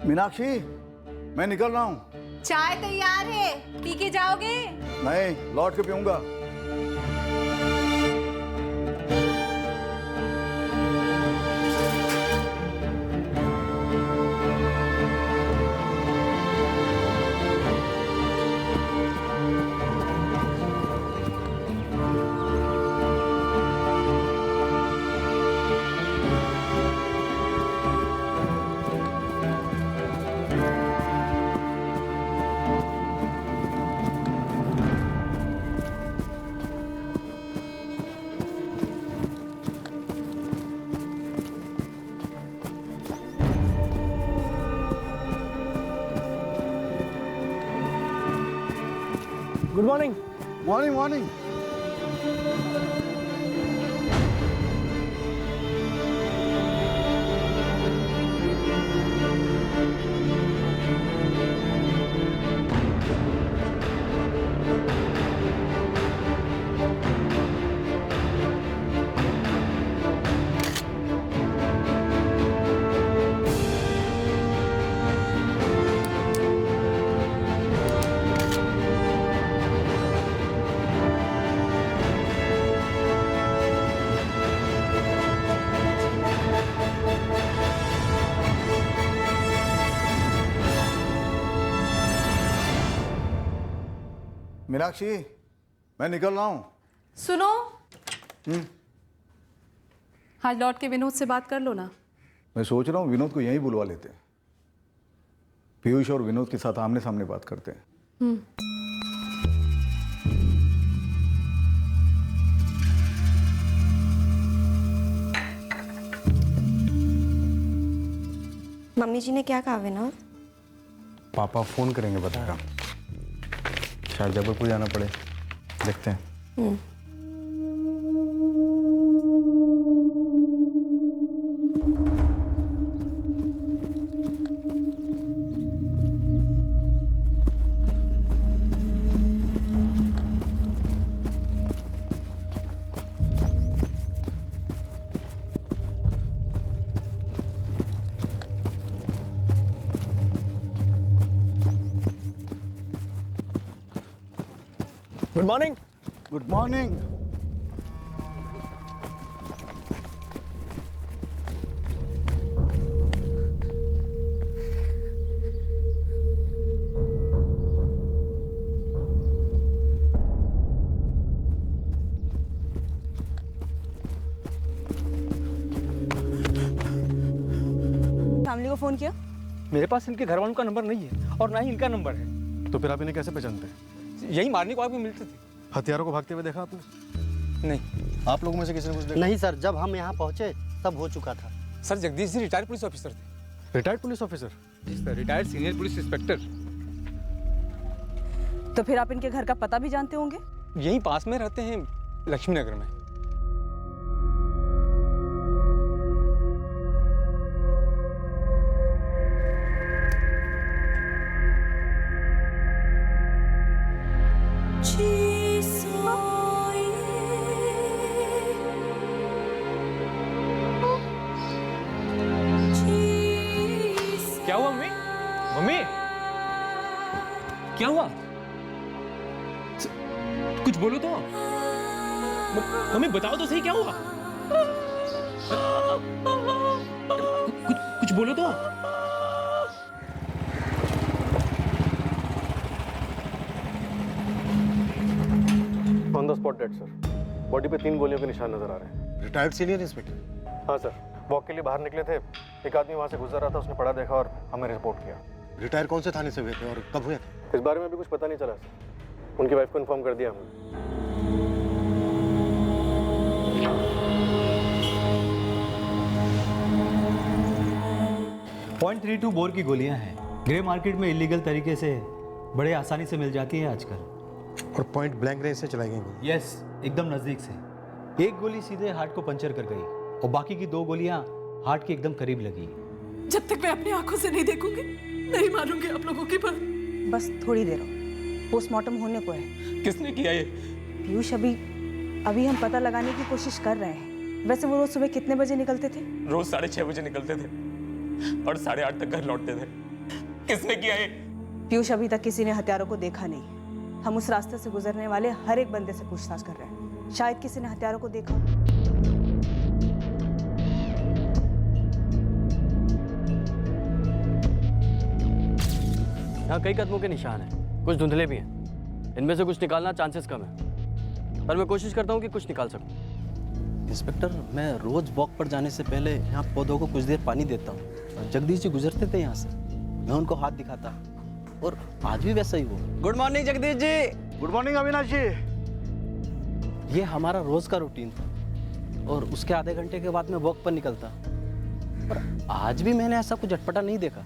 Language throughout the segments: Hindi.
मीनाक्षी, मैं निकल रहा हूँ। चाय तैयार है, पी के जाओगे? नहीं, लौट के पीऊंगा। Good morning. Morning morning. Meenakshi, मैं निकल रहा हूँ। सुनो, आज लौट के विनोद से बात कर लो ना। मैं सोच रहा हूँ विनोद को यहीं बुलवा लेते हैं। पीयूष और विनोद के साथ आमने सामने बात करते हैं। मम्मी जी ने क्या कहा विनोद? पापा फोन करेंगे बताया। शायद जबलपुर जाना पड़े, देखते हैं। Good morning. Good morning. Family को फोन किया? मेरे पास इनके घर वालों का नंबर नहीं है और ना ही इनका नंबर है। तो फिर आप इन्हें कैसे पहचानते हैं? यही मारने को आपको मिलते थे। हथियारों को भागते हुए देखा आपने? नहीं। आप लोगों में से किसी ने कुछ देखा? नहीं सर, जब हम यहाँ पहुँचे तब हो चुका था। Sir Jagdish ji retired police officer थे। Retired police officer? जी sir, retired senior police inspector. तो फिर आप इनके घर का पता भी जानते होंगे? यहीं पास में रहते हैं, लक्ष्मी नगर में। क्या हुआ मम्मी? मम्मी क्या हुआ? कुछ बोलो तो। मम्मी बताओ तो सही, क्या हुआ? कुछ बोलो तो। On the spot dead sir. Body पे 3 गोलियों के निशान नजर आ रहे हैं। Retired senior inspector? हाँ सर, वॉक के लिए बाहर निकले थे। एक आदमी वहाँ से गुजर रहा था, उसने पड़ा देखा और हमें रिपोर्ट किया। रिटायर कौन से थाने से हुए थे और कब हुए थे? इस बारे में अभी कुछ पता नहीं चला सर। उनकी वाइफ को इन्फॉर्म कर दिया हमने। .32 बोर की गोलियां हैं। ग्रे मार्केट में इलीगल तरीके से बड़े आसानी से मिल जाती है आजकल। और पॉइंट ब्लैंक रेंज से चलाई गई? यस, एकदम नजदीक से। एक गोली सीधे हार्ट को पंचर कर गई और बाकी की 2 गोलियां हार्ट के एकदम करीब लगी। जब तक मैं अपनी आंखों से नहीं देखूंगी नहीं मानूंगी आप लोगों की बात। बस थोड़ी देर और, पोस्टमार्टम होने को है। किसने किया ये? पीयूष, अभी हम पता लगाने की कोशिश कर रहे हैं। वैसे वो रोज सुबह कितने बजे निकलते थे? रोज 6:30 बजे निकलते थे और 8:30 तक घर लौटते थे। किसने किया ये? पीयूष, अभी तक किसी ने हथियारों को देखा नहीं। हम उस रास्ते से गुजरने वाले हर एक बंदे से पूछताछ कर रहे हैं। शायद किसी ने हथियारों को देखा हो। यहाँ कई कदमों के निशान हैं, कुछ धुंधले भी हैं। इनमें से कुछ निकालना चांसेस कम है, पर मैं कोशिश करता हूँ कि कुछ निकाल सकूँ। इंस्पेक्टर, मैं रोज वॉक पर जाने से पहले यहाँ पौधों को कुछ देर पानी देता हूँ। और जगदीश जी गुजरते थे यहाँ से, मैं उनको हाथ दिखाता और आज भी वैसा ही हुआ। Good morning Jagdish ji. Good morning Avinash जी। ये हमारा रोज का रूटीन था और उसके आधे घंटे के बाद मैं वॉक पर निकलता। पर आज भी मैंने ऐसा कुछ अटपटा नहीं देखा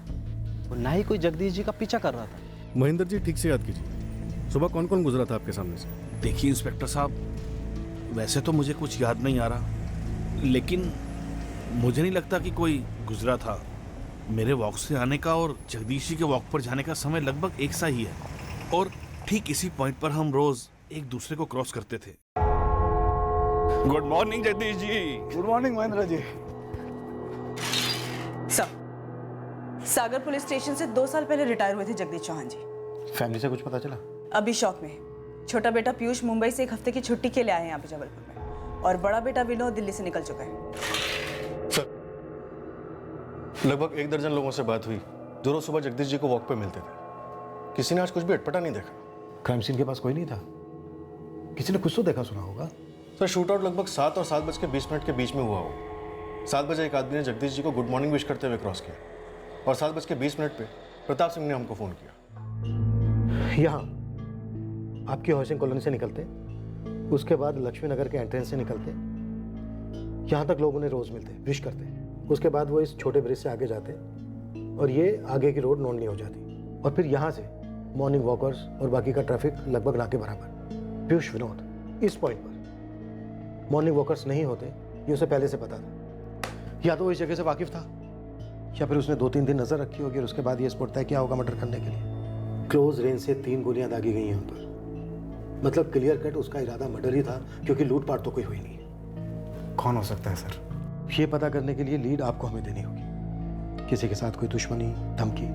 और ना ही कोई जगदीश जी का पीछा कर रहा था। महेंद्र जी, ठीक से याद कीजिए, सुबह कौन कौन गुजरा था आपके सामने से? देखिए इंस्पेक्टर साहब, वैसे तो मुझे कुछ याद नहीं आ रहा, लेकिन मुझे नहीं लगता कि कोई गुजरा था। मेरे वॉक से आने का और जगदीश जी के वॉक पर जाने का समय लगभग एक सा ही है और ठीक इसी पॉइंट पर हम रोज एक दूसरे को क्रॉस करते थे। Good morning Jagdish ji. Good morning Mahendra ji. सागर पुलिस स्टेशन से 2 साल पहले रिटायर हुए थे जगदीश चौहान जी। फैमिली से कुछ पता चला? अभी शौक में है। छोटा बेटा पीयूष मुंबई से 1 हफ्ते की छुट्टी के लिए आए हैं यहाँ पे जबलपुर में, और बड़ा बेटा विनोद दिल्ली से निकल चुका है। सर, लगभग 1 दर्जन लोगों से बात हुई जो रोज सुबह जगदीश जी को वॉक पे मिलते थे। किसी ने आज कुछ भी अटपटा नहीं देखा। क्राइम सीन के पास कोई नहीं था। किसी ने कुछ तो देखा सुना होगा। सर, शूट आउट लगभग 7 और 7:20 के बीच में हुआ हो। 7 बजे एक आदमी ने जगदीश जी को गुड मॉर्निंग विश करते हुए क्रॉस किया और 7:20 पे प्रताप सिंह ने हमको फोन किया। यहाँ आपकी हाउसिंग कॉलोनी से निकलते, उसके बाद लक्ष्मी नगर के एंट्रेंस से निकलते, यहाँ तक लोग उन्हें रोज मिलते, विश करते। उसके बाद वो इस छोटे ब्रिज से आगे जाते और ये आगे की रोड नोन नहीं हो जाती, और फिर यहाँ से मॉर्निंग वॉकर्स और बाकी का ट्रैफिक लगभग ना के बराबर। पीयूष, विनोद, इस पॉइंट पर मॉर्निंग वॉकर्स नहीं होते, ये उसे पहले से पता था। या तो वो इस जगह से वाकिफ था या फिर उसने 2-3 दिन नजर रखी होगी और उसके बाद ये स्पॉट तय किया होगा मर्डर करने के लिए। क्लोज रेंज से 3 गोलियां दागी गई हैं उन पर। मतलब क्लियर कट उसका इरादा मर्डर ही था, क्योंकि लूटपाट तो कोई हुई नहीं। कौन हो सकता है सर? ये पता करने के लिए लीड आपको हमें देनी होगी। किसी के साथ कोई दुश्मनी, धमकी,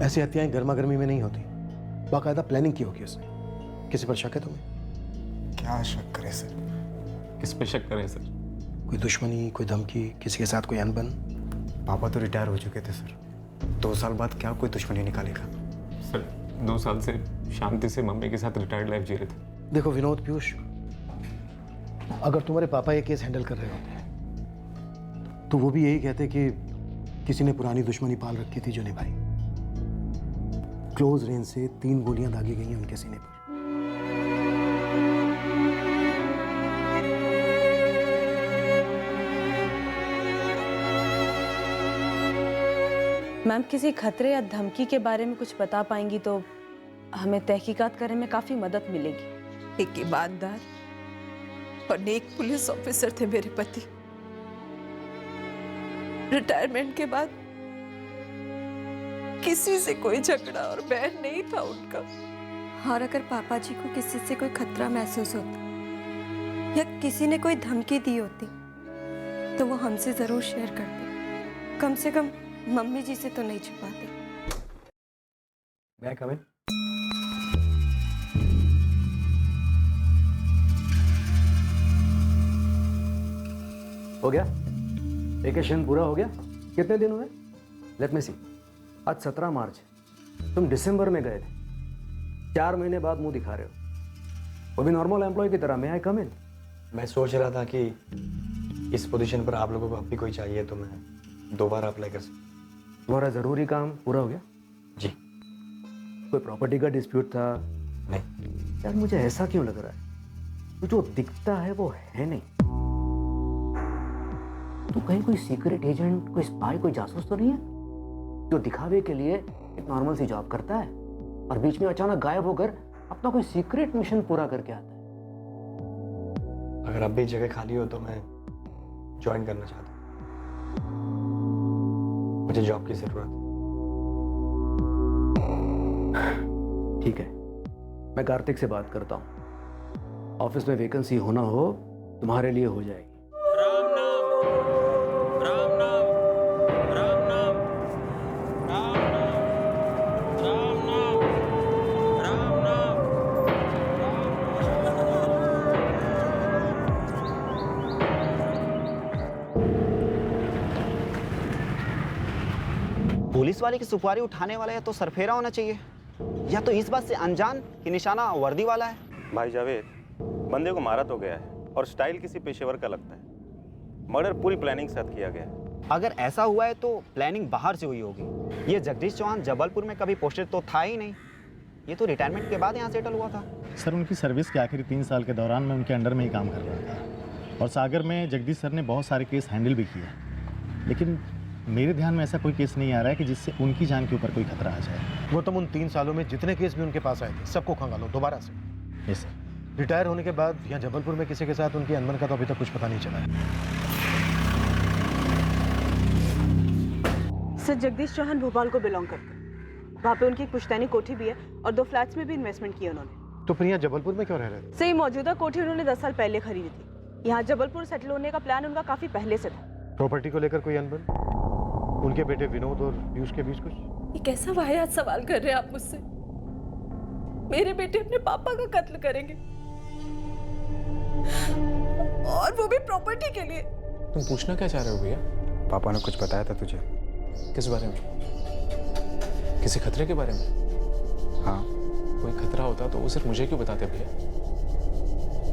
ऐसी हत्याएं गर्मा गर्मी में नहीं होती, बाकायदा प्लानिंग की होगी उसने। किसी पर शक है तुम्हें? क्या शक करें सर? किस पे शक करें सर? कोई दुश्मनी, कोई धमकी, किसी के साथ कोई अनबन? पापा तो रिटायर हो चुके थे सर। 2 साल बाद क्या कोई दुश्मनी निकालेगा? सर 2 साल से शांति से मम्मी के साथ रिटायर्ड लाइफ जी रहे थे। देखो विनोद, पीयूष, अगर तुम्हारे पापा ये केस हैंडल कर रहे होते तो वो भी यही कहते कि किसी ने पुरानी दुश्मनी पाल रखी थी जो निभाई। क्लोज रेंज से 3 गोलियां दागी गई हैं उनके सीने पर। मैम, किसी खतरे या धमकी के बारे में कुछ बता पाएंगी तो हमें तहकीकात करने में काफी मदद मिलेगी। एक ईमानदार और नेक पुलिस ऑफिसर थे मेरे पति। रिटायरमेंट के बाद किसी से कोई झगड़ा और बैर नहीं था उनका। और अगर पापा जी को किसी से कोई खतरा महसूस होता या किसी ने कोई धमकी दी होती तो वो हमसे जरूर शेयर करते। कम से कम मम्मी जी से तो नहीं छुपाते। मैं कम इन? हो गया? वेकेशन पूरा हो गया? कितने दिन हुए? लेट मी सी। आज 17 मार्च। तुम दिसंबर में गए थे। 4 महीने बाद मुंह दिखा रहे हो, वो भी नॉर्मल एम्प्लॉय की तरह। मैं आई कम इन? मैं सोच रहा था कि इस पोजीशन पर आप लोगों को अब भी कोई चाहिए तो मैं दोबारा अप्लाई कर सकता। तुम्हारा ज़रूरी काम पूरा हो गया? जी। कोई प्रॉपर्टी का डिस्प्यूट था? नहीं। यार मुझे ऐसा क्यों लग रहा है, तो जो दिखता है वो है नहीं। तू कहीं कोई सीक्रेट एजेंट, कोई स्पाई, कोई जासूस तो नहीं है जो दिखावे के लिए एक नॉर्मल सी जॉब करता है और बीच में अचानक गायब होकर अपना कोई सीक्रेट मिशन पूरा करके आता है? अगर अब भी जगह खाली हो तो मैं ज्वाइन करना चाहता हूँ। मुझे जॉब की जरूरत है। ठीक है, मैं कार्तिक से बात करता हूँ। ऑफिस में वैकेंसी होना हो तुम्हारे लिए हो जाएगी। राम नाम, राम नाम, राम नाम, राम पुलिस वाले की सुपारी उठाने वाला या तो सरफेरा होना चाहिए, या तो इस बात से अनजान कि निशाना वर्दी वाला है। भाई जावेद, बंदे को मारा तो गया है और स्टाइल किसी पेशेवर का लगता है। मर्डर पूरी प्लानिंग के साथ किया गया है। अगर ऐसा हुआ है तो प्लानिंग बाहर से हुई होगी। ये जगदीश चौहान जबलपुर में कभी पोस्टेड तो था ही नहीं, ये तो रिटायरमेंट के बाद यहाँ सेटल हुआ था। सर, उनकी सर्विस के आखिरी 3 साल के दौरान मैं उनके अंडर में ही काम कर रहा था और सागर में जगदीश सर ने बहुत सारे केस हैंडल भी किए, लेकिन मेरे ध्यान में ऐसा कोई केस नहीं आ रहा है कि जिससे उनकी जान के ऊपर कोई खतरा आ जाए। वो तुम उन 3 सालों में जितने केस भी उनके पास आए थे सबको खंगालो दोबारा से। Yes sir. रिटायर होने के बाद यहाँ जबलपुर में किसी के साथ उनकी अनबन का तो अभी तक कुछ पता नहीं चला है। सर, जगदीश चौहान भोपाल को बिलोंग करते हैं। वहाँ पे उनकी एक पुश्तैनी कोठी भी है और 2 फ्लैट्स में भी इन्वेस्टमेंट किया उन्होंने। तो फिर यहाँ जबलपुर में क्यों रह रहे थे? सही, मौजूदा कोठी उन्होंने 10 साल पहले खरीदी थी। यहाँ जबलपुर सेटल होने का प्लान उनका काफी पहले से था। प्रॉपर्टी को लेकर कोई अनबन उनके बेटे विनोद और पीयूष के बीच कुछ? ये कैसा वाहियात सवाल कर रहे हैं आप मुझसे? मेरे बेटे अपने पापा का कत्ल करेंगे और वो भी प्रॉपर्टी के लिए। तुम पूछना क्या चाह रहे हो भैया? पापा ने कुछ बताया था तुझे? किस बारे में? किसी खतरे के बारे में? हाँ। कोई खतरा होता तो वो सिर्फ मुझे क्यों बताते भैया?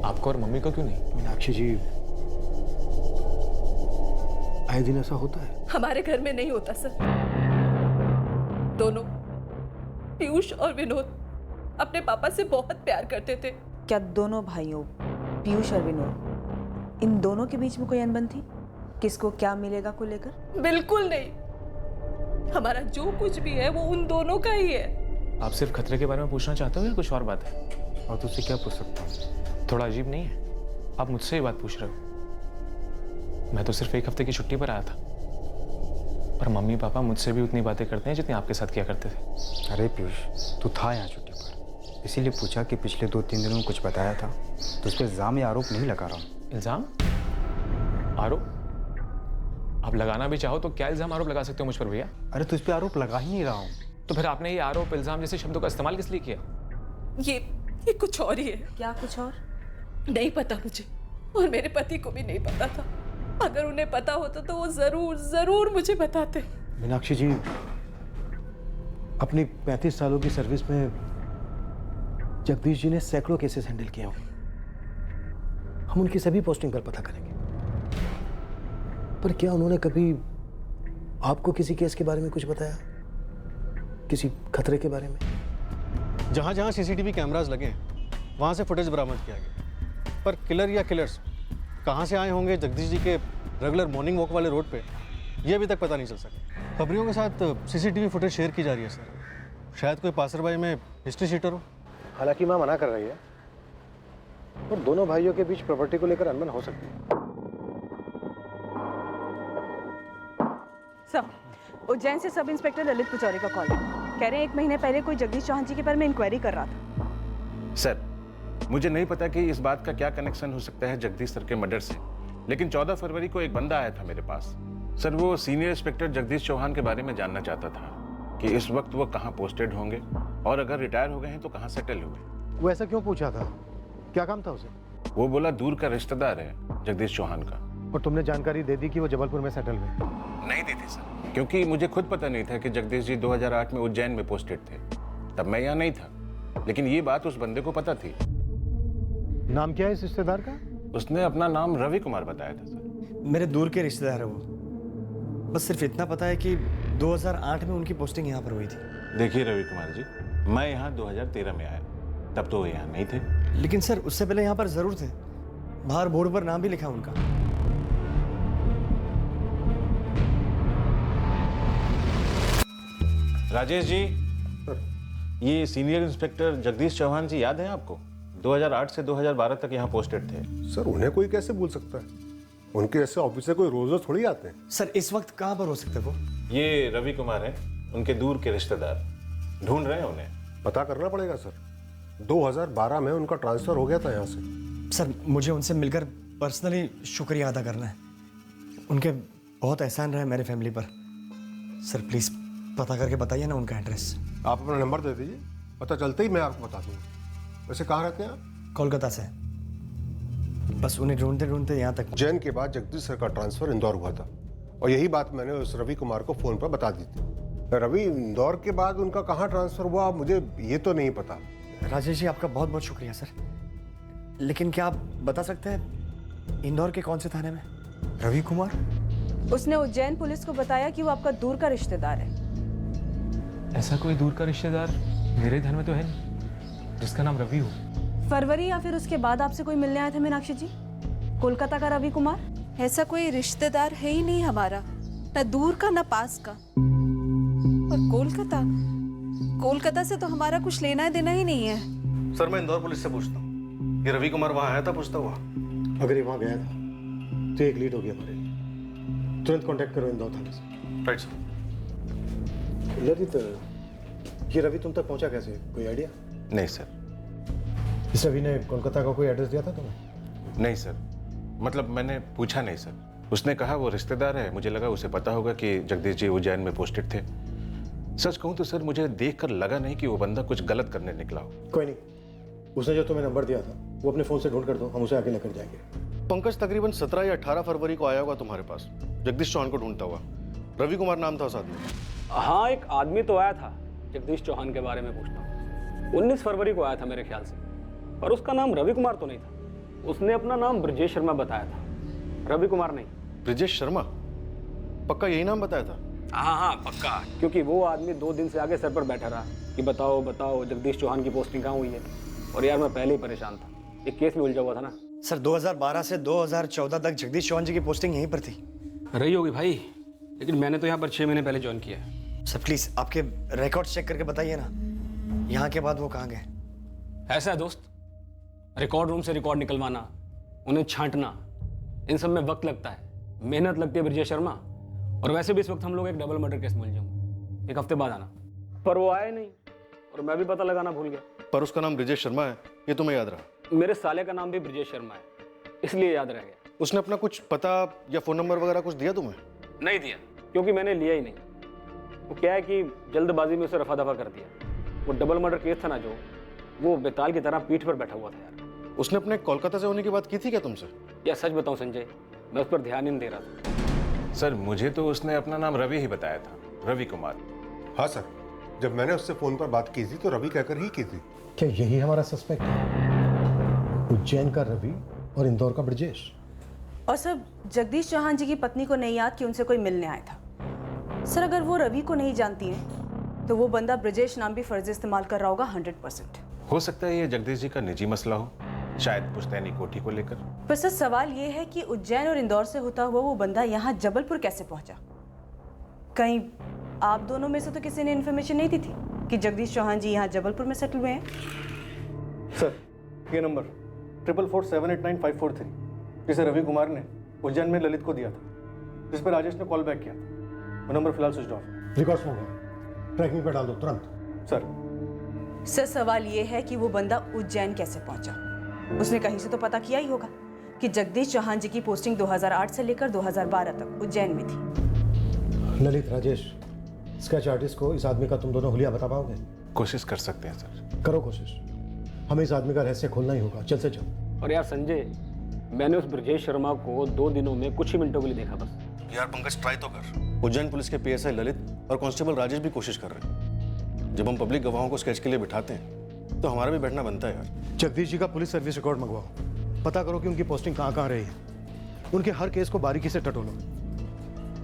आपको और मम्मी को क्यों नहीं? मीनाक्षी जी, आए दिन ऐसा होता है? हमारे घर में नहीं होता सर। दोनों, पीयूष और विनोद, अपने पापा से बहुत प्यार करते थे। क्या दोनों भाइयों पीयूष और विनोद, इन दोनों के बीच में कोई अनबन थी? किसको क्या मिलेगा को लेकर? बिल्कुल नहीं। हमारा जो कुछ भी है वो उन दोनों का ही है। आप सिर्फ खतरे के बारे में पूछना चाहते हो या कुछ और बात है? और तुझसे क्या पूछ सकता हूँ? थोड़ा अजीब नहीं है? आप मुझसे ही बात पूछ रहे हो। मैं तो सिर्फ 1 हफ्ते की छुट्टी पर आया था और मम्मी पापा मुझसे भी उतनी बातें करते हैं जितनी आपके साथ किया करते थे। अरे पीयूष, तू था यहाँ छुट्टी पर, इसीलिए पूछा कि पिछले 2-3 दिनों में कुछ बताया था। तो उस पर इल्ज़ाम या आरोप नहीं लगा रहा हूँ। इल्ज़ाम? आरोप? आप लगाना भी चाहो तो क्या इल्ज़ाम आरोप लगा सकते हो मुझ पर भैया? अरे तो इस पर आरोप लगा ही नहीं रहा हूँ। तो फिर आपने ये आरोप इल्ज़ाम जैसे शब्दों का इस्तेमाल किस लिए किया? ये कुछ और ही है। क्या कुछ और? नहीं पता मुझे, और मेरे पति को भी नहीं पता था। अगर उन्हें पता होता तो वो जरूर मुझे बताते। मीनाक्षी जी, अपनी 35 सालों की सर्विस में जगदीश जी ने सैकड़ों केसेस हैंडल किए होंगे। हम उनकी सभी पोस्टिंग पर पता करेंगे। पर क्या उन्होंने कभी आपको किसी केस के बारे में कुछ बताया? किसी खतरे के बारे में? जहाँ जहाँ सीसीटीवी कैमरास लगे हैं वहाँ से फुटेज बरामद किया गया, पर किलर या किलर्स कहाँ से आए होंगे जगदीश जी के रेगुलर मॉर्निंग वॉक वाले रोड पे, ये अभी तक पता नहीं चल सका। खबरियों के साथ सीसीटीवी फुटेज शेयर की जा रही है सर। शायद कोई पासरबाई में हिस्ट्री शीटर हो। हालांकि माँ मना कर रही है, और दोनों भाइयों के बीच प्रॉपर्टी को लेकर अनबन हो सकती है। सर, उज्जैन से सब इंस्पेक्टर ललित पुचौरी का कॉल है। कह रहे हैं 1 महीने पहले कोई जगदीश चौहान जी के बारे में इंक्वायरी कर रहा था। सर, मुझे नहीं पता कि इस बात का क्या कनेक्शन हो सकता है जगदीश सर के मर्डर से, लेकिन 14 फरवरी को एक बंदा आया था मेरे पास। सर, वो सीनियर इंस्पेक्टर जगदीश चौहान के बारे में जानना चाहता था कि इस वक्त वो कहाँ पोस्टेड होंगे और अगर रिटायर हो गए हैं तो कहाँ सेटल हुए। वो ऐसा क्यों पूछा था? क्या काम था उसे? वो बोला दूर का रिश्तेदार है जगदीश चौहान का। और तुमने जानकारी दे दी कि वो जबलपुर में सेटल हुए? नहीं दी थी सर, क्योंकि मुझे खुद पता नहीं था कि जगदीश जी 2008 में उज्जैन में पोस्टेड थे। तब मैं यहाँ नहीं था, लेकिन ये बात उस बंदे को पता थी। नाम क्या है इस रिश्तेदार का? उसने अपना नाम रवि कुमार बताया था सर। मेरे दूर के रिश्तेदार है वो। बस सिर्फ इतना पता है कि 2008 में उनकी पोस्टिंग यहाँ पर हुई थी। देखिए रवि कुमार जी, मैं यहाँ 2013 में आया, तब तो वो यहाँ नहीं थे। लेकिन सर, उससे पहले यहाँ पर जरूर थे। बाहर बोर्ड पर नाम भी लिखा उनका। राजेश जी, ये सीनियर इंस्पेक्टर जगदीश चौहान जी याद हैं आपको? 2008 से 2012 तक यहाँ पोस्टेड थे। सर, उन्हें कोई कैसे भूल सकता है? उनके ऐसे ऑफिसर कोई रोज थोड़ी आते हैं। सर, इस वक्त कहाँ पर हो सकते वो? ये रवि कुमार हैं, उनके दूर के रिश्तेदार। ढूंढ रहे हैं उन्हें। पता करना पड़ेगा सर। 2012 में उनका ट्रांसफर हो गया था यहाँ से। सर, मुझे उनसे मिलकर पर्सनली शुक्रिया अदा करना है। उनके बहुत एहसान रहे मेरे फैमिली पर। सर प्लीज पता करके बताइए ना उनका एड्रेस। आप अपना नंबर दे दीजिए, पता चलते ही मैं आपको बता दूंगा। वैसे कहाँ रहते हैं आप? कोलकाता से। बस उन्हें ढूंढते ढूंढते यहाँ तक। जैन के बाद जगदीश सर का ट्रांसफर इंदौर हुआ था, और यही बात मैंने उस रवि कुमार को फोन पर बता दी थी। रवि, इंदौर के बाद उनका कहाँ ट्रांसफर हुआ मुझे ये तो नहीं पता। राजेश जी, आपका बहुत बहुत शुक्रिया सर, लेकिन क्या आप बता सकते हैं इंदौर के कौन से थाने में? रवि कुमार? उसने उज्जैन पुलिस को बताया कि वो आपका दूर का रिश्तेदार है। ऐसा कोई दूर का रिश्तेदार मेरे ध्यान में तो है नहीं जिसका नाम रवि हो। फरवरी या फिर उसके बाद आपसे कोई मिलने आया था मीनाक्षी जी? कोलकाता का रवि कुमार? ऐसा कोई रिश्तेदार है ही नहीं हमारा, ना दूर का ना पास का। और कोलकाता से तो हमारा कुछ लेना देना ही नहीं है। सर, मैं इंदौर पुलिस से पूछता हूँ, ये रवि कुमार वहाँ आया था पूछता हुआ? अगर ये वहाँ गया था तो एक लीड हो गया हमारे लिए। तुरंत कांटेक्ट करो इंदौर थाने से। Right sir. ललित, ये रवि तुम तक पहुंचा कैसे, कोई आइडिया? नहीं सर। इस रवि ने कोलकाता का कोई एड्रेस दिया था तुम्हें? नहीं सर, मतलब मैंने पूछा नहीं सर। उसने कहा वो रिश्तेदार है, मुझे लगा उसे पता होगा कि जगदीश जी उज्जैन में पोस्टेड थे। सच कहूँ तो सर, मुझे देखकर लगा नहीं कि वो बंदा कुछ गलत करने निकला हो। कोई नहीं, उसने जो तुम्हें नंबर दिया था वो अपने फोन से ढूंढ कर दो, हम उसे आगे लेकर जाएंगे। पंकज तकरीबन 17 या 18 फरवरी को आया होगा तुम्हारे पास, जगदीश चौहान को ढूंढता हुआ। रवि कुमार नाम था उस आदमी का। हाँ, एक आदमी तो आया था जगदीश चौहान के बारे में पूछना। 19 फरवरी को आया था मेरे ख्याल से, पर उसका नाम रवि कुमार तो नहीं था। उसने अपना नाम ब्रजेश शर्मा बताया था, रवि कुमार नहीं। ब्रजेश शर्मा? पक्का यही नाम बताया था? हाँ, पक्का। क्योंकि वो आदमी 2 दिन से आगे सर पर बैठा रहा कि बताओ जगदीश चौहान की पोस्टिंग कहाँ हुई है। और यार, मैं पहले ही परेशान था, एक केस में उलझा हुआ था ना। सर, 2012 से 2014 तक जगदीश चौहान जी की पोस्टिंग यहीं पर थी। रही होगी भाई, लेकिन मैंने तो यहाँ पर 6 महीने पहले ज्वाइन किया है। सर प्लीज आपके रिकॉर्ड चेक करके बताइए ना, यहाँ के बाद वो कहाँ गए? ऐसा है दोस्त, रिकॉर्ड रूम से रिकॉर्ड निकलवाना, उन्हें छांटना, इन सब में वक्त लगता है, मेहनत लगती है ब्रजेश शर्मा। और वैसे भी इस वक्त हम लोग एक डबल मर्डर केस में उलझे होंगे। 1 हफ्ते बाद आना। पर वो आया नहीं, और मैं भी पता लगाना भूल गया। पर उसका नाम ब्रजेश शर्मा है, ये तुम्हें याद रहा? मेरे साले का नाम भी ब्रजेश शर्मा है, इसलिए याद रह गया। उसने अपना कुछ पता या फोन नंबर वगैरह कुछ दिया तुम्हें? नहीं दिया, क्योंकि मैंने लिया ही नहीं। वो क्या है कि जल्दबाजी में उसे रफा दफा कर दिया। वो डबल मर्डर केस था ना जो, वो बेताल की तरह पीठ पर बैठा हुआ था यार। उसने अपने कोलकाता से होने की बात की थी क्या तुमसे? या सच बताऊं संजय, मैं उस पर ध्यान ही नहीं दे रहा था। सर, मुझे तो उसने अपना नाम रवि ही बताया था, रवि कुमार। हाँ सर, जब मैंने उससे फोन पर बात की थी तो रवि कहकर ही की थी। क्या यही हमारा सस्पेक्ट है? उज्जैन का रवि और इंदौर का ब्रजेश। और सर, जगदीश चौहान जी की पत्नी को नहीं याद कि उनसे कोई मिलने आया था। सर, अगर वो रवि को नहीं जानती हैं तो वो बंदा ब्रजेश नाम भी फर्जी इस्तेमाल कर रहा होगा 100%। हो सकता है ये जगदीश जी का निजी मसला हो, शायद पुश्तैनी कोठी को लेकर। पर सर, सवाल ये है कि उज्जैन और इंदौर से होता हुआ वो बंदा यहाँ जबलपुर कैसे पहुंचा? कहीं आप दोनों में से तो किसी ने इन्फॉर्मेशन नहीं दी थी कि जगदीश चौहान जी यहाँ जबलपुर में सेटल हुए हैं? सर, ये नंबर 444789543 जिसे रवि कुमार ने उज्जैन में ललित को दिया था, जिस पर राजेश ने कॉल बैक किया था, वो नंबर फिलहाल स्विच ऑफ। रिकॉर्ड्स में ट्रैकिंग पर डाल दो तुरंत। सर, सवाल ये है कि वो बंदा उज्जैन कैसे पहुंचा? उसने कहीं से तो पता किया ही होगा कि जगदीश चौहान जी की पोस्टिंग 2008 से लेकर 2012 तक उज्जैन में थी। ललित, राजेश, स्केच आर्टिस्ट को इस आदमी का तुम दोनों हुलिया बता पाओगे? कोशिश कर सकते हैं सर। करो कोशिश, हमें इस आदमी का रहस्य खोलना ही होगा, जल्द से जल्द। और यार संजय, मैंने उस ब्रजेश शर्मा को 2 दिनों में कुछ ही मिनटों के लिए देखा बस। यार पंकज, ट्राई तो कर। उज्जैन पुलिस के PSI ललित और कांस्टेबल राजेश भी कोशिश कर रहे हैं। जब हम पब्लिक गवाहों को स्केच के लिए बिठाते हैं तो हमारा भी बैठना बनता है यार। जगदीश जी का पुलिस सर्विस रिकॉर्ड मंगवाओ, पता करो कि उनकी पोस्टिंग कहाँ कहाँ रही है, उनके हर केस को बारीकी से टटोलो।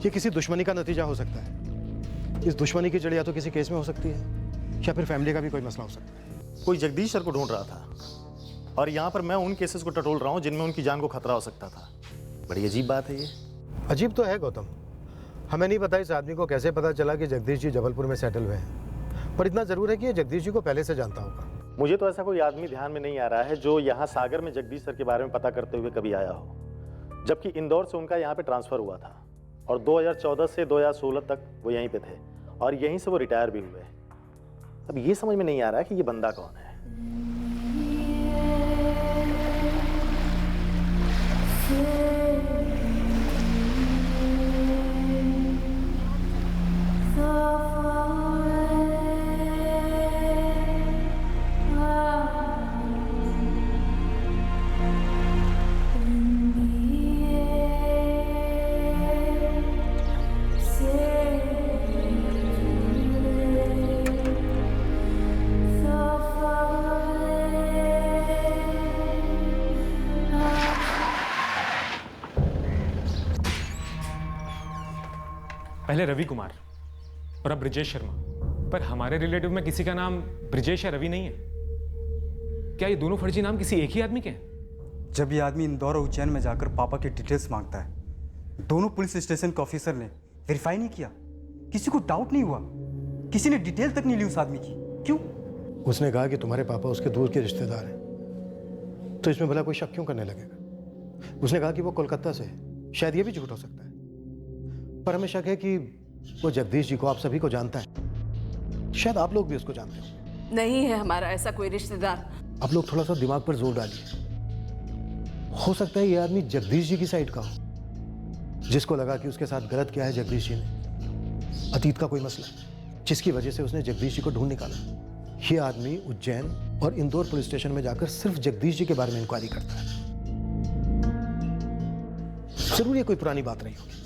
ये किसी दुश्मनी का नतीजा हो सकता है। इस दुश्मनी की जड़ या तो किसी केस में हो सकती है या फिर फैमिली का भी कोई मसला हो सकता है। कोई जगदीश सर को ढूंढ रहा था और यहाँ पर मैं उन केसेस को टटोल रहा हूँ जिनमें उनकी जान को खतरा हो सकता था। बड़ी अजीब बात है ये। अजीब तो है गौतम, हमें नहीं पता इस आदमी को कैसे पता चला कि जगदीश जी जबलपुर में सेटल हुए हैं, पर इतना जरूर है कि ये जगदीश जी को पहले से जानता होगा। मुझे तो ऐसा कोई आदमी ध्यान में नहीं आ रहा है जो यहाँ सागर में जगदीश सर के बारे में पता करते हुए कभी आया हो, जबकि इंदौर से उनका यहाँ पे ट्रांसफर हुआ था और 2014 से 2016 तक वो यहीं पे थे और यहीं से वो रिटायर भी हुए। अब ये समझ में नहीं आ रहा है कि ये बंदा कौन है। पहले रवि कुमार और अब ब्रिजेश शर्मा। पर हमारे रिलेटिव में किसी का नाम ब्रिजेश या रवि नहीं है। क्या ये दोनों फर्जी नाम किसी एक ही आदमी के हैं? जब ये आदमी इंदौर और उज्जैन में जाकर पापा की डिटेल्स मांगता है, दोनों पुलिस स्टेशन के ऑफिसर ने वेरीफाई नहीं किया, किसी को डाउट नहीं हुआ, किसी ने डिटेल तक नहीं ली उस आदमी की। क्यों? उसने कहा कि तुम्हारे पापा उसके दूर के रिश्तेदार हैं, तो इसमें भला कोई शक क्यों करने लगेगा? उसने कहा कि वो कोलकाता से है, शायद ये भी झूठ हो सकता है, पर हमें शक है कि वो जगदीश जी को आप सभी को जानता है। शायद आप लोग भी उसको जानते हो। नहीं है हमारा ऐसा कोई रिश्तेदार। आप लोग थोड़ा सा दिमाग पर जोर डालिए। हो सकता है ये आदमी जगदीश जी की साइड का हो, जिसको लगा कि उसके साथ गलत किया है जगदीश जी ने, अतीत का कोई मसला, जिसकी वजह से उसने जगदीश जी को ढूंढ निकाला। ये आदमी उज्जैन और इंदौर पुलिस स्टेशन में जाकर सिर्फ जगदीश जी के बारे में इंक्वायरी करता है। जरूर ये कोई पुरानी बात रही होगी।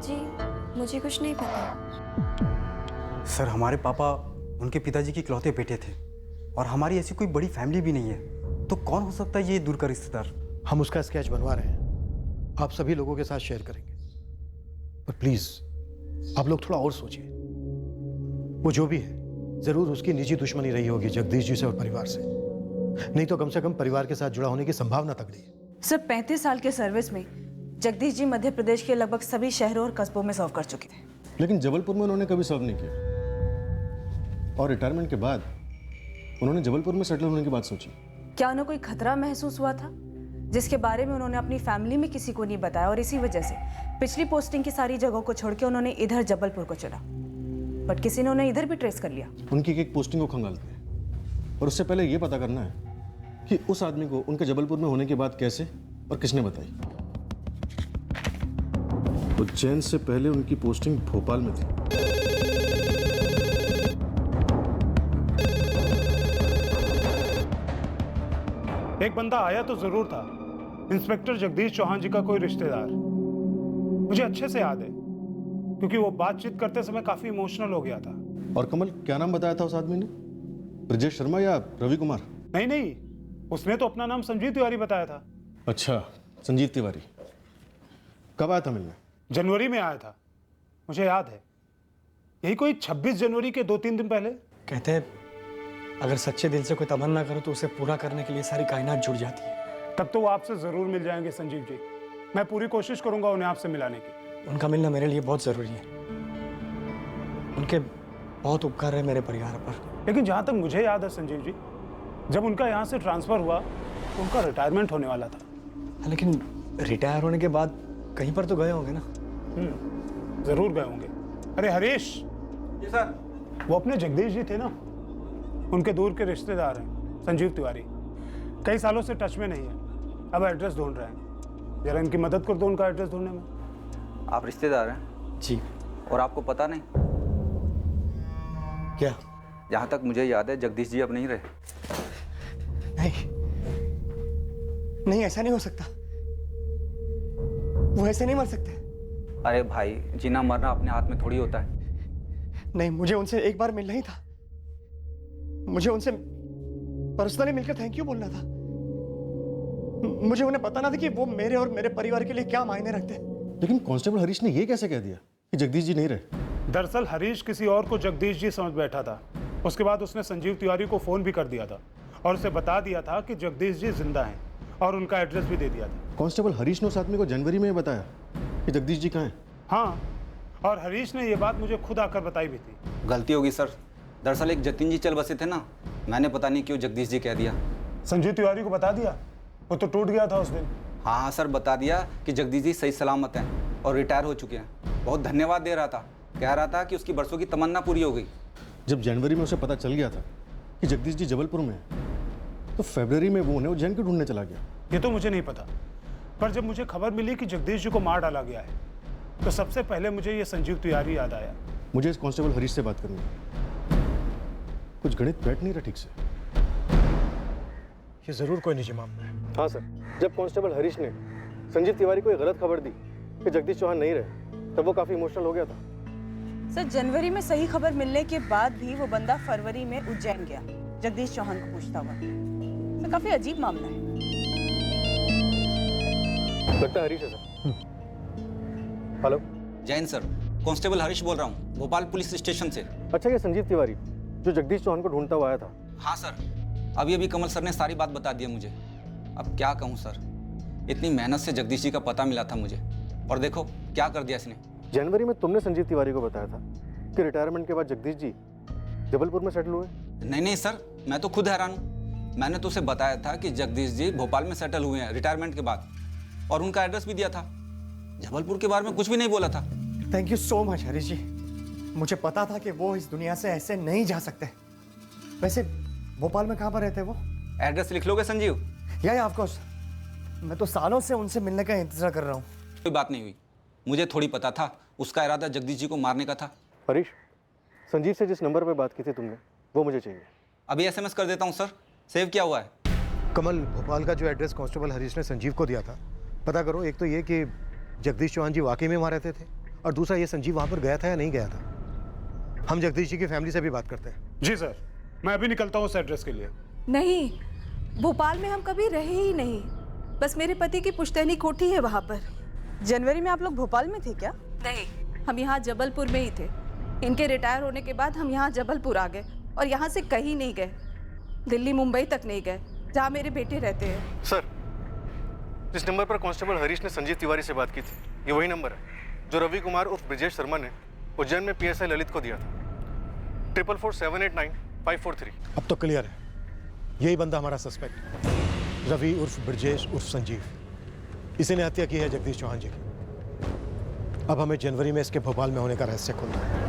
जी मुझे कुछ नहीं पता। सर, हमारे पापा उनके पिताजी के इकलौते बेटे थे और हमारी ऐसी कोई बड़ी फैमिली भी नहीं है, तो कौन हो सकता है ये दूर का रिश्तेदार? हम उसका स्केच बनवा रहे हैं, आप सभी लोगों के साथ शेयर करेंगे, पर प्लीज आप लोग थोड़ा और सोचिए। वो जो भी है जरूर उसकी निजी दुश्मनी रही होगी जगदीश जी से और परिवार से, नहीं तो कम से कम परिवार के साथ जुड़ा होने की संभावना तगड़ी है। सर 35 साल के सर्विस में जगदीश जी मध्य प्रदेश के लगभग सभी शहरों और कस्बों में सर्व कर चुके थे, लेकिन जबलपुर में उन्होंने कभी सर्व नहीं किया, और रिटायरमेंट के बाद उन्होंने जबलपुर में सेटल होने की बात सोची। क्या उन्हें कोई खतरा महसूस हुआ था जिसके बारे में उन्होंने अपनी फैमिली में किसी को नहीं बताया, और इसी वजह से पिछली पोस्टिंग की सारी जगहों को छोड़ के उन्होंने इधर जबलपुर को चुना, बट किसी ने उन्हें इधर भी ट्रेस कर लिया? उनकी एक पोस्टिंग को खंगालते हैं, और उससे पहले ये पता करना है कि उस आदमी को उनके जबलपुर में होने की बात कैसे और किसने बताई। उज्जैन से पहले उनकी पोस्टिंग भोपाल में थी। एक बंदा आया तो जरूर था, इंस्पेक्टर जगदीश चौहान जी का कोई रिश्तेदार। मुझे अच्छे से याद है क्योंकि वो बातचीत करते समय काफी इमोशनल हो गया था। और कमल, क्या नाम बताया था उस आदमी ने? ब्रिजेश शर्मा या रवि कुमार? नहीं, उसने तो अपना नाम संजीव तिवारी बताया था। अच्छा, संजीव तिवारी। कब आया था मिलने? जनवरी में आया था, मुझे याद है, यही कोई 26 जनवरी के 2-3 दिन पहले। कहते हैं अगर सच्चे दिल से कोई तमन्ना करो तो उसे पूरा करने के लिए सारी कायनात जुड़ जाती है। तब तो वो आपसे जरूर मिल जाएंगे संजीव जी, मैं पूरी कोशिश करूंगा उन्हें आपसे मिलाने की। उनका मिलना मेरे लिए बहुत जरूरी है, उनके बहुत उपकार है मेरे परिवार पर। लेकिन जहाँ तक मुझे याद है संजीव जी, जब उनका यहाँ से ट्रांसफर हुआ तो उनका रिटायरमेंट होने वाला था। लेकिन रिटायर होने के बाद कहीं पर तो गए होंगे ना? जरूर गए होंगे। अरे हरीश जी सर, वो अपने जगदीश जी थे ना, उनके दूर के रिश्तेदार हैं संजीव तिवारी, कई सालों से टच में नहीं है, अब एड्रेस ढूंढ रहे हैं, जरा इनकी मदद कर दो उनका एड्रेस ढूंढने में। आप रिश्तेदार हैं? जी। और आपको पता नहीं? क्या? जहाँ तक मुझे याद है जगदीश जी अब नहीं रहे। नहीं, ऐसा नहीं हो सकता, वो ऐसे नहीं मर सकते। अरे भाई, जीना मरना अपने हाथ में थोड़ी होता है। नहीं, मुझे उनसे एक बार मिलना ही था, मुझे उनसे पर्सनली मिलकर थैंक यू बोलना था। मुझे उन्हें बताना था कि वो मेरे और मेरे परिवार के लिए क्या मायने रखते हैं। लेकिन कांस्टेबल हरीश ने ये कैसे कह दिया कि जगदीश जी नहीं रहे? दरअसल हरीश किसी और को जगदीश जी समझ बैठा था, उसके बाद उसने संजीव तिवारी को फोन भी कर दिया था और उसे बता दिया था कि जगदीश जी जिंदा हैं और उनका एड्रेस भी दे दिया था। कांस्टेबल हरीश ने उस आदमी को जनवरी में बताया कि जगदीश जी कहाँ हैं? हाँ, और हरीश ने ये बात मुझे खुद आकर बताई भी थी। गलती होगी सर, दरअसल एक जतिन जी चल बसे थे ना, मैंने पता नहीं क्यों जगदीश जी कह दिया। संजीव तिवारी को बता दिया? वो तो टूट गया था उस दिन। हाँ सर, बता दिया कि जगदीश जी सही सलामत हैं और रिटायर हो चुके हैं। बहुत धन्यवाद दे रहा था, कह रहा था कि उसकी बरसों की तमन्ना पूरी हो गई। जब जनवरी में उसे पता चल गया था कि जगदीश जी जबलपुर में हैं, तो फरवरी में वो उन्हें उज्जैन क्यों ढूंढने चला गया? ये तो मुझे नहीं पता, पर जब मुझे खबर मिली कि जगदीश जी को मार डाला गया है तो सबसे पहले मुझे ये संजीव तिवारी याद आया। मुझे इस कांस्टेबल हरीश से बात करनी है, कुछ गणित बैठ नहीं रहा ठीक से। ये जरूर कोई निजी मामला है। हाँ सर, जब कांस्टेबल हरीश ने संजीव तिवारी को एक गलत खबर दी कि जगदीश चौहान नहीं रहे, तब वो काफी इमोशनल हो गया था। सर जनवरी में सही खबर मिलने के बाद भी वो बंदा फरवरी में उज्जैन गया जगदीश चौहान को पूछता हुआ। तो काफी अजीब मामला है। लगता है हरीश है sir. Hello Jain sir, constable Harish बोल रहा हूँ, भोपाल पुलिस स्टेशन से। अच्छा, ये संजीव तिवारी जो जगदीश चौहान को ढूंढता हुआ आया था? हाँ सर, अभी अभी कमल सर ने सारी बात बता दी है मुझे। अब क्या कहूँ सर, इतनी मेहनत से जगदीश जी का पता मिला था मुझे, और देखो क्या कर दिया इसने। जनवरी में तुमने संजीव तिवारी को बताया था कि रिटायरमेंट के बाद जगदीश जी जबलपुर में सेटल हुए? नहीं सर, मैं तो खुद हैरान हूँ। मैंने तो उसे बताया था कि जगदीश जी भोपाल में सेटल हुए हैं रिटायरमेंट के बाद, और उनका एड्रेस भी दिया था। जबलपुर के बारे में कुछ भी नहीं बोला था। Thank you so much Harish ji, मुझे पता था कि वो इस दुनिया से ऐसे नहीं जा सकते। वैसे भोपाल में कहाँ पर रहते हैं वो? एड्रेस लिख लोगे संजीव? या ऑफ कोर्स, मैं तो सालों से उनसे मिलने का इंतजार कर रहा हूँ। कोई बात नहीं हुई, मुझे थोड़ी पता था उसका इरादा जगदीश जी को मारने का था। हरीश, संजीव से जिस नंबर पर बात की थी तुमने, वो मुझे चाहिए। अभी एसएमएस कर देता हूँ सर, सेव किया हुआ है। कमल, भोपाल का जो एड्रेस कांस्टेबल हरीश ने संजीव को दिया था, पता करो। एक तो ये कि जगदीश चौहान जी वाकई में वहाँ रहते थे, और दूसरा ये संजीव वहाँ पर गया था या नहीं गया था। हम जगदीश जी की फैमिली से भी बात करते हैं। जी सर, मैं अभी निकलता हूँ उस एड्रेस के लिए। नहीं, भोपाल में हम कभी रहे ही नहीं, बस मेरे पति की पुश्तैनी कोठी है वहाँ पर। जनवरी में आप लोग भोपाल में थे क्या? नहीं, हम यहाँ जबलपुर में ही थे। इनके रिटायर होने के बाद हम यहाँ जबलपुर आ गए, और यहाँ से कहीं नहीं गए, दिल्ली मुंबई तक नहीं गए जहाँ मेरे बेटे रहते हैं। सर, जिस नंबर पर कांस्टेबल हरीश ने संजीव तिवारी से बात की थी, ये वही नंबर है जो रवि कुमार उर्फ ब्रिजेश शर्मा ने उज्जैन में पीएसआई ललित को दिया था। 444789 543। अब तो क्लियर है, यही बंदा हमारा सस्पेक्ट, रवि उर्फ ब्रजेश उर्फ संजीव। इसी ने हत्या की है जगदीश चौहान जी की। अब हमें जनवरी में इसके भोपाल में होने का रहस्य खोलना है।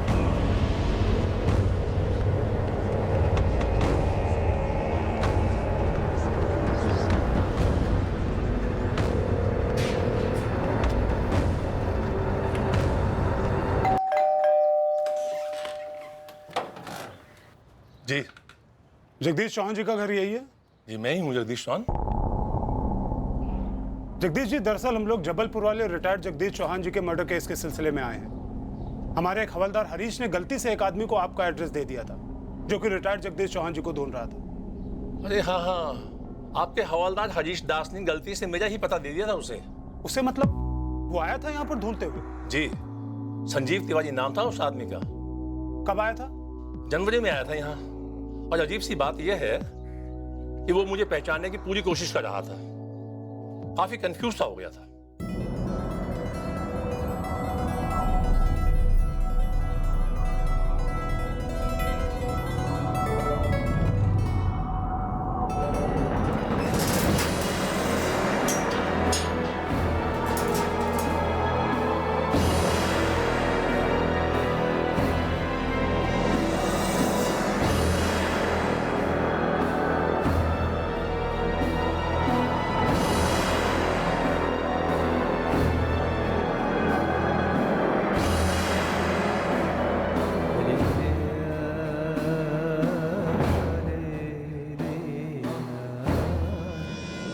जी, जगदीश चौहान जी का घर यही है? जी, मैं ही हूँ जगदीश चौहान। जगदीश जी, दरअसल हम लोग जबलपुर वाले रिटायर्ड जगदीश चौहान जी के मर्डर केस के सिलसिले में आए हैं। हमारे एक हवलदार हरीश ने गलती से एक आदमी को आपका एड्रेस दे दिया था, जो कि रिटायर्ड जगदीश चौहान जी को ढूंढ रहा था। अरे हाँ हाँ, आपके हवलदार हरीश दास ने गलती से मेरा ही पता दे दिया था उसे। उसे मतलब वो आया था यहाँ पर ढूंढते हुए? जी, संजीव तिवारी नाम था उस आदमी का। कब आया था? जनवरी में आया था यहाँ। और अजीब सी बात यह है कि वो मुझे पहचानने की पूरी कोशिश कर रहा था। काफी कंफ्यूज सा हो गया था।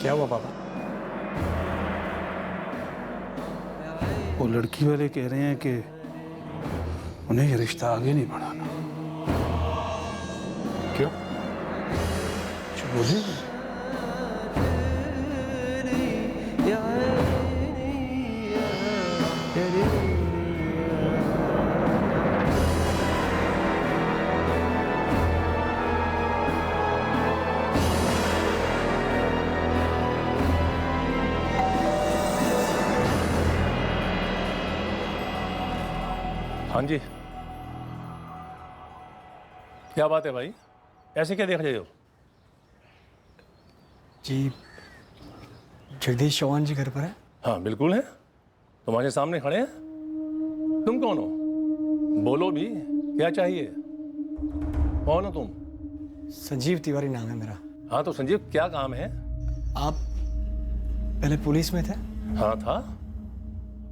क्या हुआ पापा? वो लड़की वाले कह रहे हैं कि उन्हें ये रिश्ता आगे नहीं बढ़ाना। क्यों? बोलिए। हाँ जी, क्या बात है भाई, ऐसे क्या देख रहे हो? जी, जगदीश चौहान जी घर पर है? हाँ बिल्कुल है, तुम्हारे सामने खड़े हैं। तुम कौन हो? बोलो भी, क्या चाहिए? कौन हो तुम? संजीव तिवारी नाम है मेरा। हाँ तो संजीव, क्या काम है? आप पहले पुलिस में थे? हाँ था,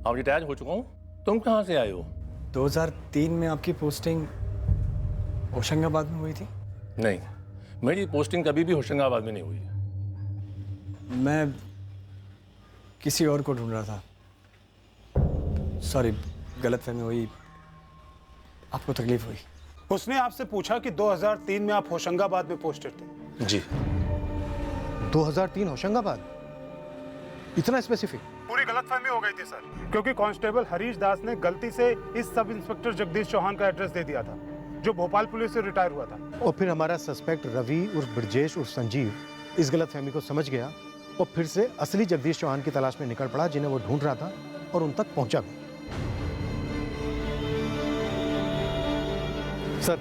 अब रिटायर हो चुका हूँ। तुम कहाँ से आए हो? 2003 में आपकी पोस्टिंग होशंगाबाद में हुई थी? नहीं, मेरी पोस्टिंग कभी भी होशंगाबाद में नहीं हुई। मैं किसी और को ढूंढ रहा था। सॉरी, गलतफहमी हुई। आपको तकलीफ हुई। उसने आपसे पूछा कि 2003 में आप होशंगाबाद में पोस्टेड थे। जी। 2003 होशंगाबाद, इतना स्पेसिफिक? पूरी गलतफहमी हो गई थी सर, क्योंकि कांस्टेबल हरीश दास ने गलती से इस सब इंस्पेक्टर जगदीश चौहान का एड्रेस दे दिया था, जो भोपाल पुलिस से रिटायर हुआ था। और फिर हमारा सस्पेक्ट रवि उर्फ ब्रजेश उर्फ संजीव इस गलतफहमी को समझ गया और फिर से असली जगदीश चौहान की तलाश में निकल पड़ा, जिन्हें वो ढूंढ रहा था, और उन तक पहुंचा भी। सर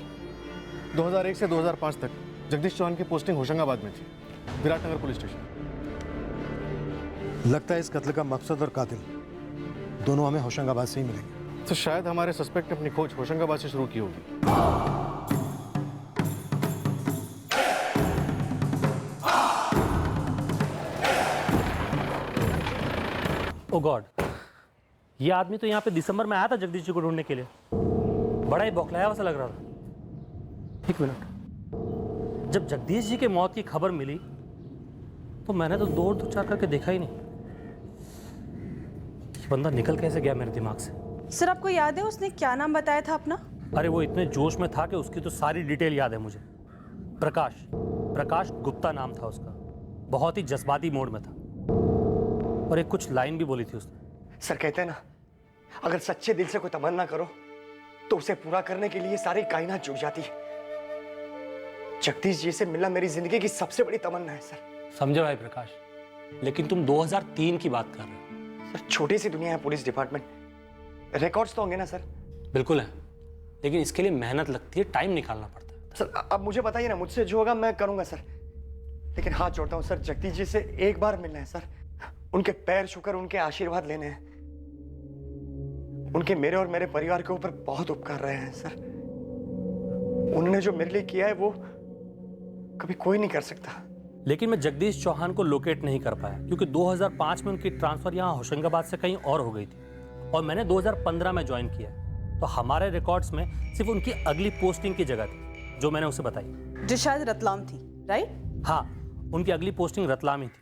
2001 से 2005 तक जगदीश चौहान की पोस्टिंग होशंगाबाद में थी, विराटनगर पुलिस स्टेशन। लगता है इस कत्ल का मकसद और कातिल दोनों हमें होशंगाबाद से ही मिलेंगे। तो शायद हमारे सस्पेक्ट ने अपनी खोज होशंगाबाद से शुरू की होगी। ओ गॉड, ये आदमी तो यहाँ पे दिसंबर में आया था जगदीश जी को ढूंढने के लिए। बड़ा ही बौखलाया हुआ सा लग रहा था। एक मिनट, जब जगदीश जी के मौत की खबर मिली तो मैंने तो दो चार करके देखा ही नहीं। ये बंदा निकल कैसे गया मेरे दिमाग से? सर आपको याद है उसने क्या नाम बताया था अपना? अरे वो इतने जोश में था कि उसकी तो सारी डिटेल याद है मुझे। प्रकाश गुप्ता नाम था उसका। बहुत ही जज्बाती मोड में था और एक कुछ लाइन भी बोली थी उसने। सर कहते हैं ना, अगर सच्चे दिल से कोई तमन्ना करो तो उसे पूरा करने के लिए सारी कायनात झुक जाती है। जगदीश जी से मिलना मेरी जिंदगी की सबसे बड़ी तमन्ना है सर। समझे भाई प्रकाश, लेकिन तुम 2003 की बात कर रहे हो। सर छोटी सी दुनिया है पुलिस डिपार्टमेंट, रिकॉर्ड्स तो होंगे ना सर? बिल्कुल है, लेकिन इसके लिए मेहनत लगती है, टाइम निकालना पड़ता है। सर अब मुझे बताइए ना, मुझसे जो होगा मैं करूंगा सर, लेकिन हाथ जोड़ता हूँ सर, जगदीश जी से एक बार मिलना है सर। उनके पैर छूकर उनके आशीर्वाद लेने हैं। उनके मेरे और मेरे परिवार के ऊपर बहुत उपकार रहे हैं सर। उन्होंने जो मेरे लिए किया है वो कभी कोई नहीं कर सकता। लेकिन मैं जगदीश चौहान को लोकेट नहीं कर पाया, क्योंकि 2005 में उनकी ट्रांसफर यहाँ होशंगाबाद से कहीं और हो गई थी और मैंने 2015 में ज्वाइन किया। तो हमारे रिकॉर्ड्स में सिर्फ उनकी अगली पोस्टिंग की जगह थी जो मैंने उसे बताई, जो शायद रतलाम थी, राइट? हाँ, उनकी अगली पोस्टिंग रतलाम ही थी।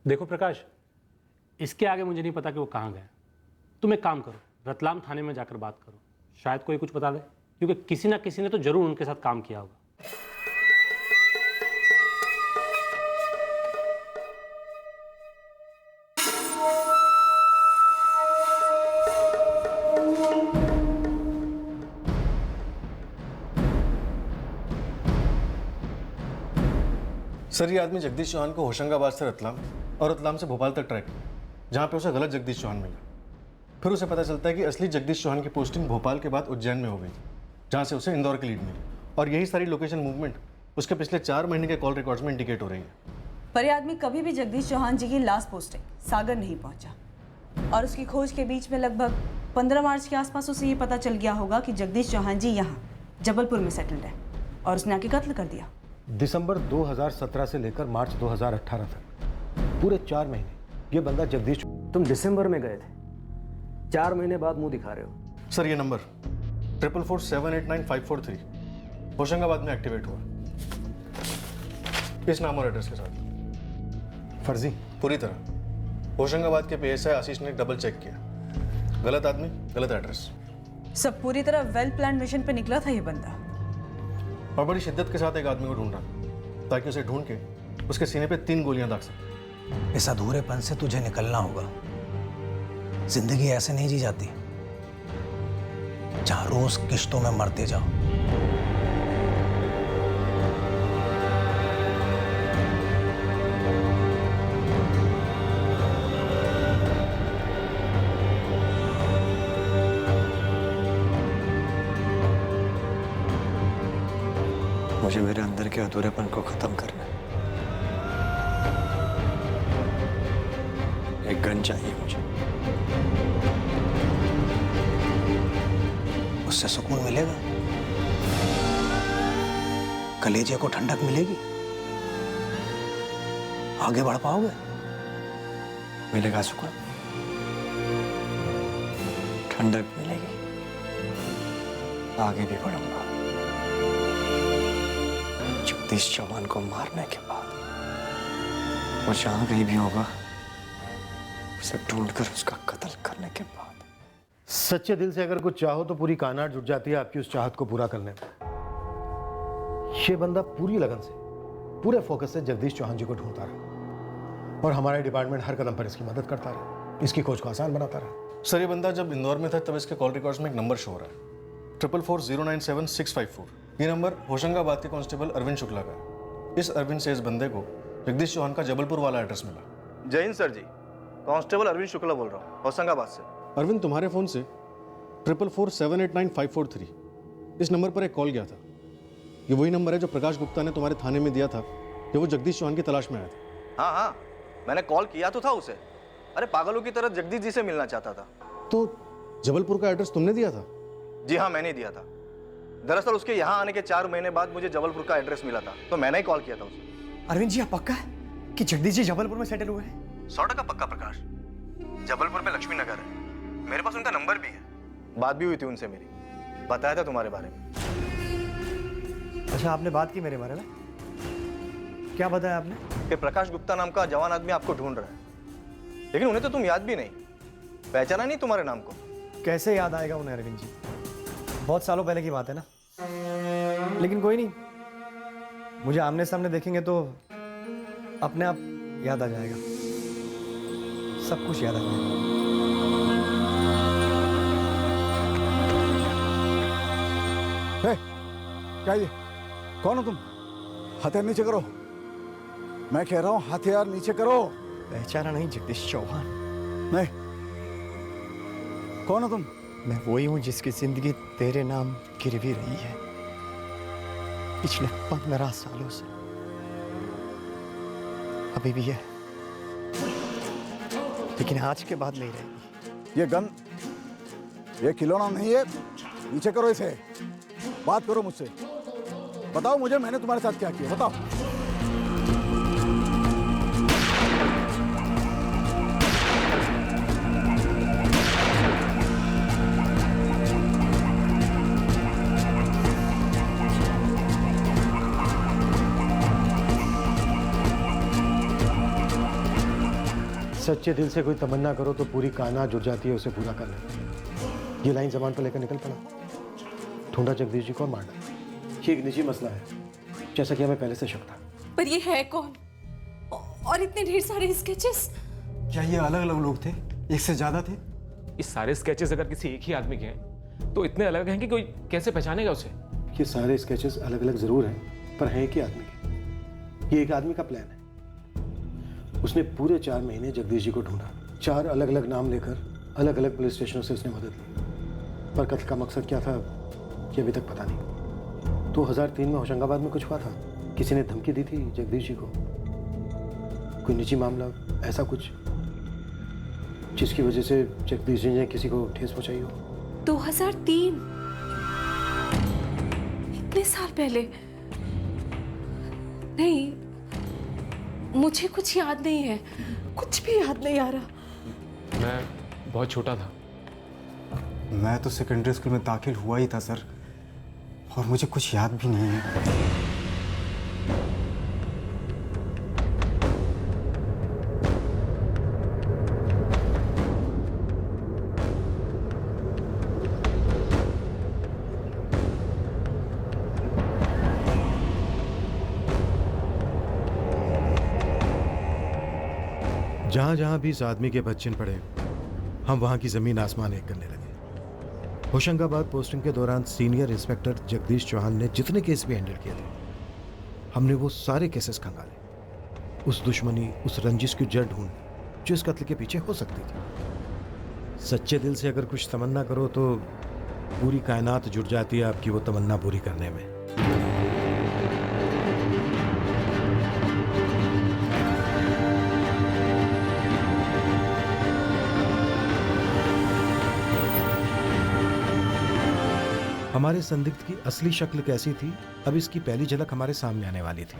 देखो प्रकाश, इसके आगे मुझे नहीं पता कि वो कहाँ गया। तुम एक काम करो, रतलाम थाने में जाकर बात करो, शायद कोई कुछ बता दे, क्योंकि किसी ना किसी ने तो जरूर उनके साथ काम किया होगा। सर ये आदमी जगदीश चौहान को होशंगाबाद से रतलाम और रतलाम से भोपाल तक ट्रैक, जहाँ पे उसे गलत जगदीश चौहान मिला। फिर उसे पता चलता है कि असली जगदीश चौहान की पोस्टिंग भोपाल के बाद उज्जैन में हो गई, जहाँ से उसे इंदौर की लीड मिली। और यही सारी लोकेशन मूवमेंट उसके पिछले 4 महीने के कॉल रिकॉर्ड्स में इंडिकेट हो रही है। पर यह आदमी कभी भी जगदीश चौहान जी की लास्ट पोस्टिंग सागर नहीं पहुंचा, और उसकी खोज के बीच में लगभग 15 मार्च के आसपास उसे ये पता चल गया होगा कि जगदीश चौहान जी यहाँ जबलपुर में सेटल्ड है, और उसने आके कत्ल कर दिया। दिसंबर 2017 से लेकर मार्च 2018 तक पूरे 4 महीने ये बंदा जगदीश। तुम दिसंबर में गए थे, 4 महीने बाद मुंह दिखा रहे हो। सर ये नंबर 444789543 होशंगाबाद में एक्टिवेट हुआ, इस नाम और एड्रेस के साथ। फर्जी? पूरी तरह। होशंगाबाद के PSI आशीष ने डबल चेक किया, गलत आदमी गलत एड्रेस। सब पूरी तरह वेल प्लान मिशन पे निकला था ये बंदा, और बड़ी शिद्दत के साथ एक आदमी को ढूंढ रहा, ताकि उसे ढूंढ के उसके सीने पे 3 गोलियां दाग सके। इस अधूरेपन से तुझे निकलना होगा। जिंदगी ऐसे नहीं जी जाती जहां रोज किश्तों में मरते जाओ। मुझे मेरे अंदर के अधूरेपन को खत्म करना है। एक गन चाहिए मुझे। उससे सुकून मिलेगा, कलेजे को ठंडक मिलेगी, आगे बढ़ पाओगे। मिलेगा सुकून, ठंडक मिलेगी, आगे भी बढ़ूंगा। जगदीश चौहान को मारने के बाद वो जहां कहीं भी होगा, उसे ढूंढकर उसका कत्ल करने के बाद। सच्चे दिल से अगर कुछ चाहो तो पूरी कायनात जुट जाती है आपकी उस चाहत को पूरा करने में। ये बंदा पूरी लगन से, पूरे फोकस से जगदीश चौहान जी को ढूंढता रहा और हमारा डिपार्टमेंट हर कदम पर इसकी मदद करता रहा, इसकी खोज को आसान बनाता रहा। सर, ये बंदा जब इंदौर में था तब इसके कॉल रिकॉर्ड्स में एक नंबर शो हो रहा है 444097 ये नंबर होशंगाबाद के कांस्टेबल अरविंद शुक्ला का है। इस अरविंद से इस बंदे को जगदीश चौहान का जबलपुर वाला एड्रेस मिला। जय हिंद सर जी, कांस्टेबल अरविंद शुक्ला बोल रहा हूँ, होशंगाबाद से। अरविंद, तुम्हारे फ़ोन से 4447895543 इस नंबर पर एक कॉल गया था। ये वही नंबर है जो प्रकाश गुप्ता ने तुम्हारे थाने में दिया था जब वो जगदीश चौहान की तलाश में आया था। हाँ हाँ, मैंने कॉल किया तो था उसे। अरे पागलों की तरह जगदीश जी से मिलना चाहता था। तो जबलपुर का एड्रेस तुमने दिया था? जी हाँ, मैंने दिया था। दरअसल उसके यहाँ आने के 4 महीने बाद मुझे जबलपुर का एड्रेस मिला था, तो मैंने ही कॉल किया था उसे। अरविंद जी, आप पक्का है कि जगदीश जी जबलपुर में सेटल हुए हैं? 100% पक्का प्रकाश। जबलपुर में लक्ष्मी नगर है, मेरे पास उनका नंबर भी है, बात भी हुई थी उनसे मेरी, बताया था तुम्हारे बारे में। अच्छा, आपने बात की मेरे बारे में? क्या बताया आपने? कि प्रकाश गुप्ता नाम का जवान आदमी आपको ढूंढ रहा है, लेकिन उन्हें तो तुम याद भी नहीं, पहचाना नहीं तुम्हारे नाम को। कैसे याद आएगा उन्हें अरविंद जी, बहुत सालों पहले की बात है ना। लेकिन कोई नहीं, मुझे आमने सामने देखेंगे तो अपने आप याद आ जाएगा, सब कुछ याद आ जाएगा। क्या ये, कौन हो तुम? हथियार नीचे करो, मैं कह रहा हूँ हथियार नीचे करो। पहचाना नहीं जगदीश चौहान? नहीं, कौन हो तुम? मैं वही हूँ जिसकी जिंदगी तेरे नाम गिरवी रही है पिछले 15 सालों से, अभी भी है, लेकिन आज के बाद नहीं रहेगी। ये गन, ये खिलौना नहीं है, नीचे करो इसे। बात करो मुझसे, बताओ मुझे मैंने तुम्हारे साथ क्या किया, बताओ। सच्चे दिल से कोई तमन्ना करो तो पूरी कायनात जुट जाती है उसे पूरा करने। ये लाइन जबान पर लेकर निकल पड़ा, ढूंढा जगदीश जी को और मार डाला। ये एक निजी मसला है, जैसा कि हमें पहले से शक था। पर ये है कौन? और इतने ढेर सारे स्केचेस? क्या ये अलग अलग लोग थे, एक से ज्यादा थे? ये सारे स्केचेस अगर किसी एक ही आदमी के हैं तो इतने अलग हैं कि कोई कैसे पहचानेगा उसे? ये सारे स्केचेस अलग अलग जरूर हैं, पर हैं एक ही आदमी के। ये एक आदमी का प्लान है। उसने पूरे 4 महीने जगदीश जी को ढूंढा, 4 अलग अलग नाम लेकर अलग अलग पुलिस स्टेशनों से उसने मदद ली, पर कत्ल का मकसद क्या था ये अभी तक पता नहीं। 2003 में होशंगाबाद में कुछ हुआ था, किसी ने धमकी दी थी जगदीश जी को, कोई निजी मामला, ऐसा कुछ जिसकी वजह से जगदीश जी ने किसी को ठेस पहुंचाई हो। 2003, इतने साल पहले? नहीं, मुझे कुछ याद नहीं है, कुछ भी याद नहीं आ रहा। मैं बहुत छोटा था। मैं तो सेकेंडरी स्कूल में दाखिल हुआ ही था सर, और मुझे कुछ याद भी नहीं है। जहां जहां भी इस आदमी के बच्चन पड़े, हम वहां की जमीन आसमान एक करने लगे। होशंगाबाद पोस्टिंग के दौरान सीनियर इंस्पेक्टर जगदीश चौहान ने जितने केस भी हैंडल किए थे, हमने वो सारे केसेस खंगाले। उस दुश्मनी, उस रंजिश की जड़ ढूंढ जो इस कत्ल के पीछे हो सकती थी। सच्चे दिल से अगर कुछ तमन्ना करो तो पूरी कायनात जुट जाती है आपकी वो तमन्ना पूरी करने में। हमारे संदिग्ध की असली शक्ल कैसी थी, अब इसकी पहली झलक हमारे सामने आने वाली थी।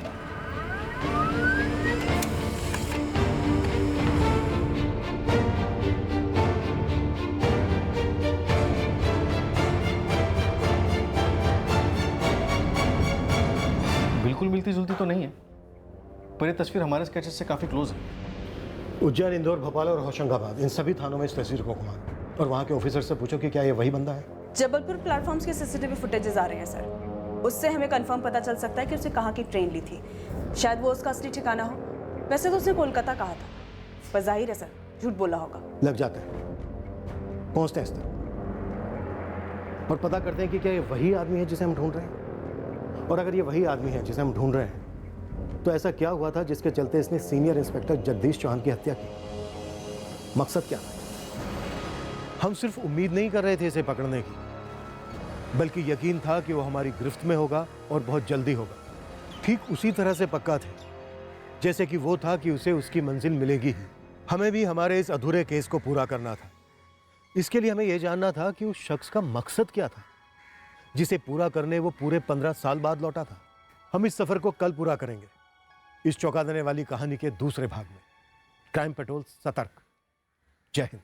बिल्कुल मिलती जुलती तो नहीं है, पर ये तस्वीर हमारे स्केचेस से काफी क्लोज है। उज्जैन, इंदौर, भोपाल और होशंगाबाद, इन सभी थानों में इस तस्वीर को घुमा। और वहाँ के ऑफिसर से पूछो कि क्या ये वही बंदा है। जबलपुर प्लेटफॉर्म्स के सीसीटीवी फुटेजेस आ रहे हैं सर, उससे हमें कंफर्म पता चल सकता है कि उसे कहाँ की ट्रेन ली थी। शायद वो उसका असली ठिकाना हो। वैसे तो उसने कोलकाता कहा था, पर जाहिर है सर झूठ बोला होगा। लग जाते हैं, पहुँचते हैं इस तक और पता करते हैं कि क्या ये वही आदमी है जिसे हम ढूंढ रहे हैं। और अगर ये वही आदमी है जिसे हम ढूंढ रहे हैं तो ऐसा क्या हुआ था जिसके चलते इसने सीनियर इंस्पेक्टर जगदीश चौहान की हत्या की? मकसद क्या था? हम सिर्फ उम्मीद नहीं कर रहे थे इसे पकड़ने की, बल्कि यकीन था कि वो हमारी गिरफ्त में होगा और बहुत जल्दी होगा। ठीक उसी तरह से पक्का थे जैसे कि वो था कि उसे उसकी मंजिल मिलेगी ही। हमें भी हमारे इस अधूरे केस को पूरा करना था। इसके लिए हमें यह जानना था कि उस शख्स का मकसद क्या था जिसे पूरा करने वो पूरे 15 साल बाद लौटा था। हम इस सफर को कल पूरा करेंगे, इस चौंका देने वाली कहानी के दूसरे भाग में। क्राइम पेट्रोल सतर्क। जय हिंद।